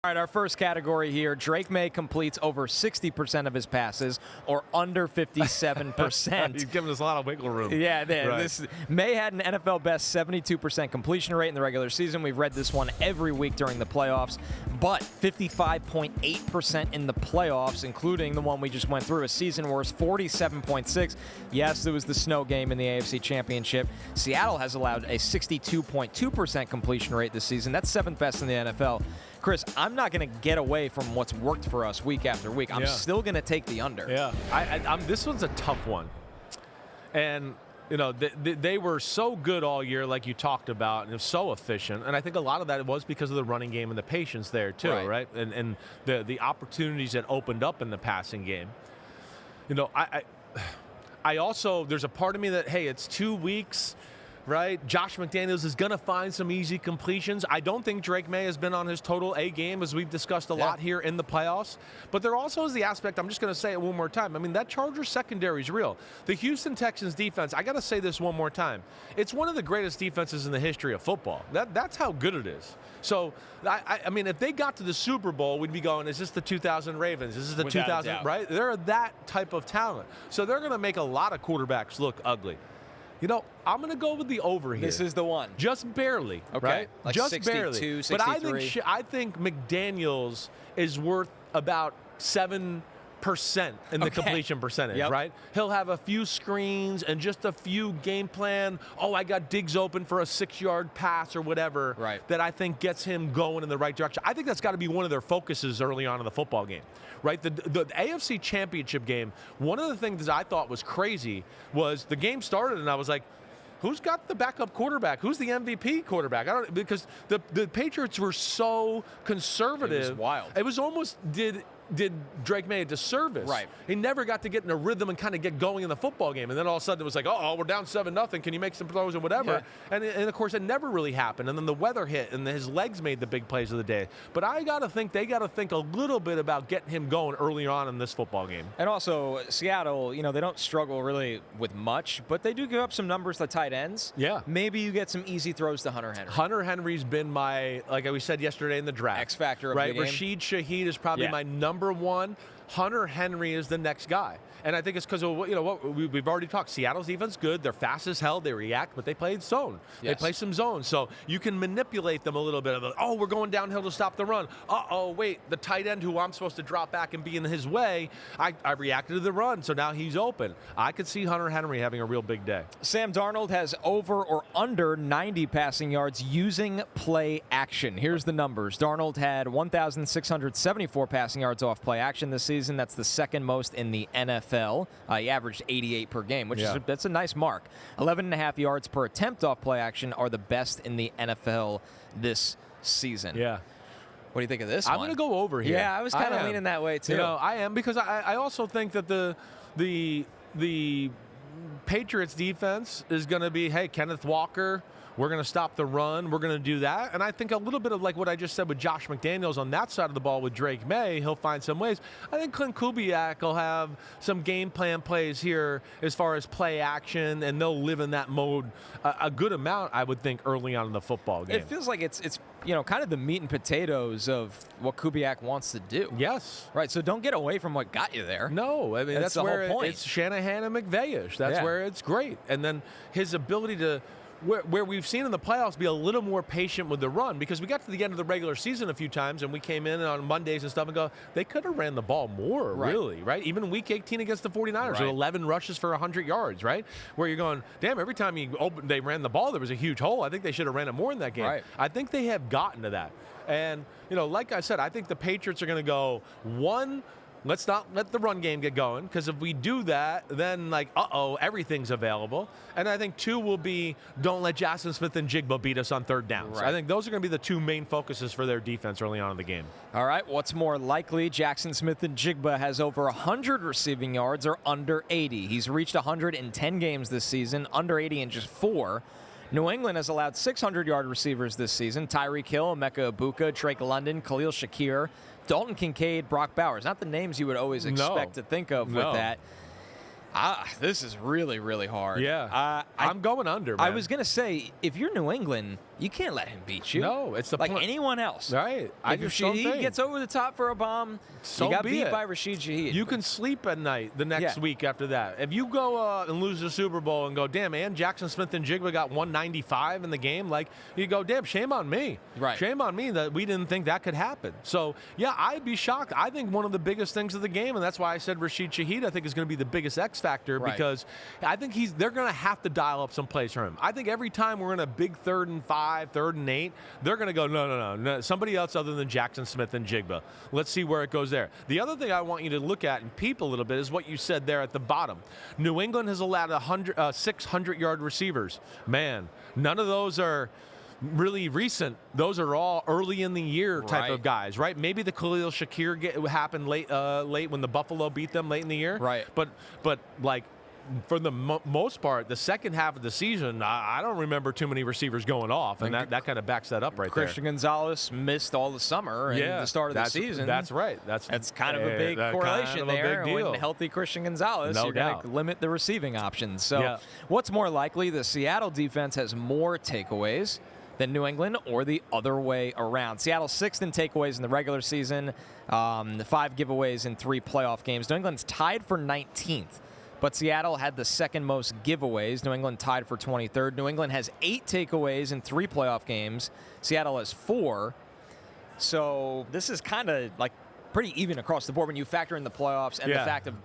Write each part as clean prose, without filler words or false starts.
All right, our first category here, Drake Maye completes over 60% of his passes or under 57%. He's giving us a lot of wiggle room. Yeah, Right. Maye had an NFL best 72% completion rate in the regular season. We've read this one every week during the playoffs, but 55.8% in the playoffs, including the one we just went through, a season worst 47.6. Yes, there was the snow game in the AFC Championship. Seattle has allowed a 62.2% completion rate this season. That's seventh best in the NFL. Chris, I'm not going to get away from what's worked for us week after week. I'm still going to take the under. Yeah, this one's a tough one. And, you know, they were so good all year, like you talked about, and so efficient. And I think a lot of that was because of the running game and the patience there, too, right? And the opportunities that opened up in the passing game. You know, I also, there's a part of me that, hey, it's 2 weeks. Right? Josh McDaniels is going to find some easy completions. I don't think Drake Maye has been on his total A game, as we've discussed a lot here in the playoffs. But there also is the aspect, I'm just going to say it one more time. I mean, that Chargers secondary is real. The Houston Texans defense, I got to say this one more time. It's one of the greatest defenses in the history of football. That's how good it is. So, I mean, if they got to the Super Bowl, we'd be going, is this the 2000 Ravens? Is this the 2000, right? They're that type of talent. So they're going to make a lot of quarterbacks look ugly. You know, I'm going to go with the over here. This is the one. Just barely, right? Like just 62, barely. 63. But I think McDaniels is worth about 7% in the completion percentage, right? He'll have a few screens and just a few game plan. Oh, I got Diggs open for a 6-yard pass or whatever that I think gets him going in the right direction. I think that's got to be one of their focuses early on in the football game, right? The AFC Championship game, one of the things that I thought was crazy was the game started and I was like, who's got the backup quarterback? Who's the MVP quarterback? Because the Patriots were so conservative. It was wild. It was almost did Drake Maye a disservice. Right. He never got to get in a rhythm and kind of get going in the football game. And then all of a sudden it was like, oh, we're down 7-0. Can you make some throws and whatever? Yeah. And of course, it never really happened. And then the weather hit and his legs made the big plays of the day. But I got to think they got to think a little bit about getting him going early on in this football game. And also, Seattle, you know, they don't struggle really with much, but they do give up some numbers to tight ends. Yeah. Maybe you get some easy throws to Hunter Henry. Hunter Henry's been my, like we said yesterday in the draft, X factor of right? the game. Rashid Shaheed is probably my number one. Hunter Henry is the next guy. And I think it's because of what we've already talked. Seattle's defense good. They're fast as hell. They react, but they played zone. They play some zone. So you can manipulate them a little bit. We're going downhill to stop the run. Wait, the tight end who I'm supposed to drop back and be in his way, I reacted to the run, so now he's open. I could see Hunter Henry having a real big day. Sam Darnold has over or under 90 passing yards using play action. Here's the numbers. Darnold had 1,674 passing yards off play action this season. That's the second most in the NFL. He averaged 88 per game, which that's a nice mark. 11.5 yards per attempt off play action are the best in the NFL this season. Yeah. What do you think of this I'm one? going to go over here. Yeah, I was kind of leaning that way too. You know, I am because I also think that the Patriots defense is going to be, hey, Kenneth Walker, we're going to stop the run. We're going to do that. And I think a little bit of like what I just said with Josh McDaniels on that side of the ball with Drake Maye, he'll find some ways. I think Clint Kubiak will have some game plan plays here as far as play action, and they'll live in that mode a good amount, I would think, early on in the football game. It feels like it's kind of the meat and potatoes of what Kubiak wants to do. Yes. Right, so don't get away from what got you there. No, I mean, that's the where whole point. It's Shanahan and McVay-ish. That's where it's great. And then his ability to where we've seen in the playoffs be a little more patient with the run, because we got to the end of the regular season a few times and we came in on Mondays and stuff and go, they could have ran the ball more, really, right? Even week 18 against the 49ers, 11 rushes for 100 yards, right? Where you're going, damn, every time they ran the ball, there was a huge hole. I think they should have ran it more in that game. I think they have gotten to that. And, like I said, I think the Patriots are going to go, one, let's not let the run game get going, because if we do that, then everything's available. And I think two will be, don't let Jackson Smith and Jigba beat us on third downs. I think those are going to be the two main focuses for their defense early on in the game. All right, what's more likely? Jackson Smith and Jigba has over 100 receiving yards or under 80. He's reached 100 in 10 games this season, under 80 in just 4. New England has allowed 600-yard receivers this season. Tyreek Hill, Emeka Ibuka, Drake London, Khalil Shakir, Dalton Kincaid, Brock Bowers. Not the names you would always expect to think of with that. This is really, really hard. Yeah. I'm going under, man. I was going to say, if you're New England, You can't let him beat you. No, it's the like point. anyone else. Right. If Shaheed gets over the top for a bomb, so you got be beat it. by Rashid Shaheed. You can sleep at night the next week after that. If you go and lose the Super Bowl and go, damn, man, Jackson Smith and Jigba got 195 in the game, like, you go, damn, shame on me. Right. Shame on me that we didn't think that could happen. So, yeah, I'd be shocked. I think one of the biggest things of the game, and that's why I said Rashid Shaheed, I think is going to be the biggest X factor because I think they're going to have to dial up some plays for him. I think every time we're in a big 3rd and 5, 3rd and 8, they're going to go, no, somebody else other than Jackson Smith and Jigba. Let's see where it goes there. The other thing I want you to look at and peep a little bit is what you said there at the bottom. New England has allowed 600-yard receivers. Man, none of those are really recent. Those are all early in the year type of guys, right? Maybe the Khalil Shakir happened late when the Buffalo beat them late in the year. Right. But like, for the most part, the second half of the season, I don't remember too many receivers going off, and that kind of backs that up right Christian Gonzalez missed all the summer and the start of the season. That's right. That's kind of a big correlation kind of there. A big deal. When healthy Christian Gonzalez, you're going to limit the receiving options. So what's more likely, the Seattle defense has more takeaways than New England, or the other way around? Seattle's 6th in takeaways in the regular season, 5 giveaways in 3 playoff games. New England's tied for 19th. But Seattle had the 2nd most giveaways. New England tied for 23rd. New England has 8 takeaways in 3 playoff games. Seattle has 4. So this is kind of like pretty even across the board when you factor in the playoffs and the fact of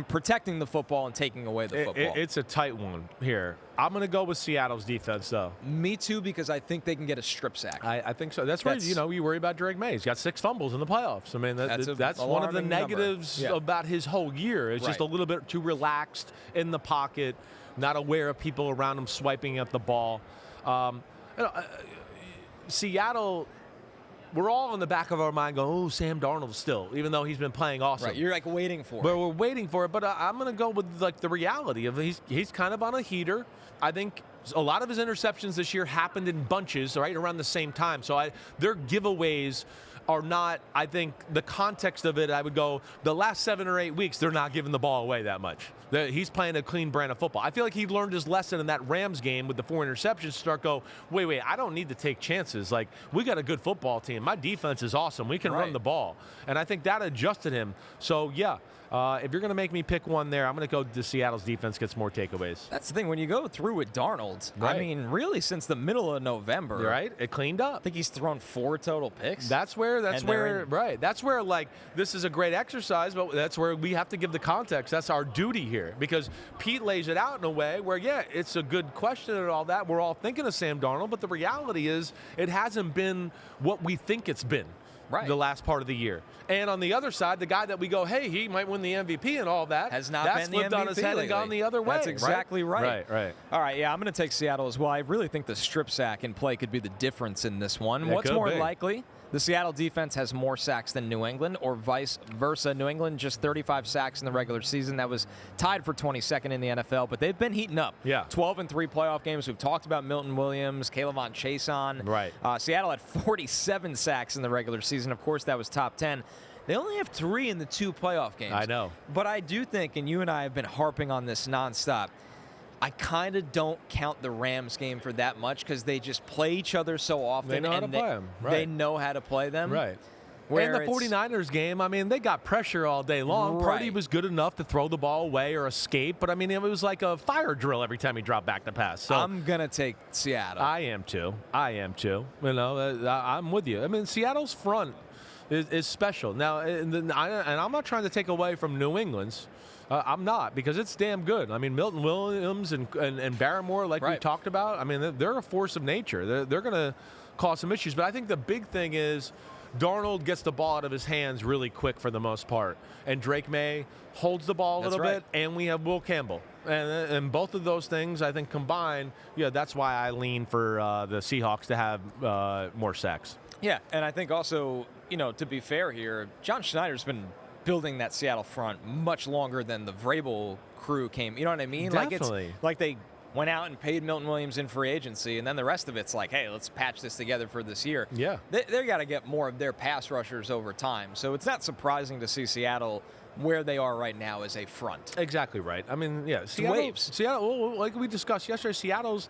protecting the football and taking away the football. It's a tight one here. I'm going to go with Seattle's defense, though. Me too, because I think they can get a strip sack. I think so. That's why, you worry about Drake Maye. He's got 6 fumbles in the playoffs. I mean, that's one of the negatives about his whole year. It's just a little bit too relaxed in the pocket, not aware of people around him swiping at the ball. Seattle, we're all in the back of our mind going, oh, Sam Darnold still, even though he's been playing awesome. Right, you're like waiting for it. But we're waiting for it. But I'm going to go with like the reality of he's kind of on a heater. I think a lot of his interceptions this year happened in bunches, right, around the same time. So their giveaways are not, I think, the context of it, I would go, the last 7 or 8 weeks, they're not giving the ball away that much. He's playing a clean brand of football. I feel like he learned his lesson in that Rams game with the 4 interceptions to start wait, I don't need to take chances. Like, we got a good football team. My defense is awesome. We can run the ball. And I think that adjusted him. So, yeah. If you're going to make me pick one there, I'm going to go to Seattle's defense gets more takeaways. That's the thing. When you go through with Darnold, I mean, really since the middle of November. Right. It cleaned up. I think he's thrown 4 total picks. That's where, like, this is a great exercise, but that's where we have to give the context. That's our duty here, because Pete lays it out in a way where, it's a good question and all that. We're all thinking of Sam Darnold, but the reality is it hasn't been what we think it's been. The last part of the year. And on the other side, the guy that we go, hey, he might win the MVP and all that. Has not that's been the MVP flipped on his head and gone the other way. That's exactly right. Right. All right, I'm going to take Seattle as well. I really think the strip sack in play could be the difference in this one. What's more likely? The Seattle defense has more sacks than New England, or vice versa. New England just 35 sacks in the regular season. That was tied for 22nd in the NFL, but they've been heating up. 12 and 3 playoff games. We've talked about Milton Williams, Kayvon Chason. Seattle had 47 sacks in the regular season. Of course, that was top 10. They only have 3 in the 2 playoff games. I know. But I do think, and you and I have been harping on this nonstop, I kind of don't count the Rams game for that much because they just play each other so often. They know how to play them. They know how to play them. Right. And the 49ers game, I mean, they got pressure all day long. Purdy was good enough to throw the ball away or escape, but, I mean, it was like a fire drill every time he dropped back to pass. So I'm going to take Seattle. I am too. You know, I'm with you. I mean, Seattle's front is special. Now, and I'm not trying to take away from New England's. I'm not, because it's damn good. I mean, Milton Williams and Barrymore, like we talked about, I mean, they're a force of nature. They're going to cause some issues. But I think the big thing is Darnold gets the ball out of his hands really quick for the most part. And Drake Maye holds the ball a little bit, and we have Will Campbell. And both of those things, I think, combined, that's why I lean for the Seahawks to have more sacks. Yeah, and I think also, to be fair here, John Schneider's been building that Seattle front much longer than the Vrabel crew came. You know what I mean? Definitely. Like they went out and paid Milton Williams in free agency, and then the rest of it's like, hey, let's patch this together for this year. Yeah. They got to get more of their pass rushers over time. So it's not surprising to see Seattle where they are right now as a front. Exactly right. I mean, Seattle, Seattle, like we discussed yesterday, Seattle's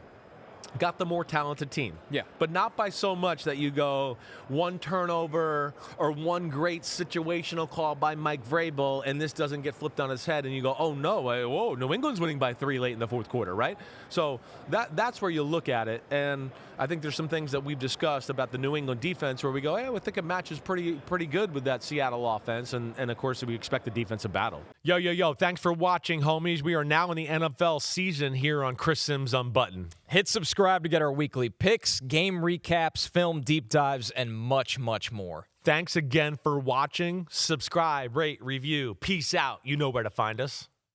got the more talented team. Yeah. But not by so much that you go one turnover or one great situational call by Mike Vrabel and this doesn't get flipped on his head and you go, oh no, whoa, New England's winning by 3 late in the fourth quarter, right? So that's where you look at it. And I think there's some things that we've discussed about the New England defense where we go, hey, I think it matches pretty good with that Seattle offense. And of course, we expect the defensive battle. Yo, thanks for watching, homies. We are now in the NFL season here on Chris Simms Unbuttoned. Hit subscribe to get our weekly picks, game recaps, film deep dives, and much, much more. Thanks again for watching. Subscribe, rate, review. Peace out. You know where to find us.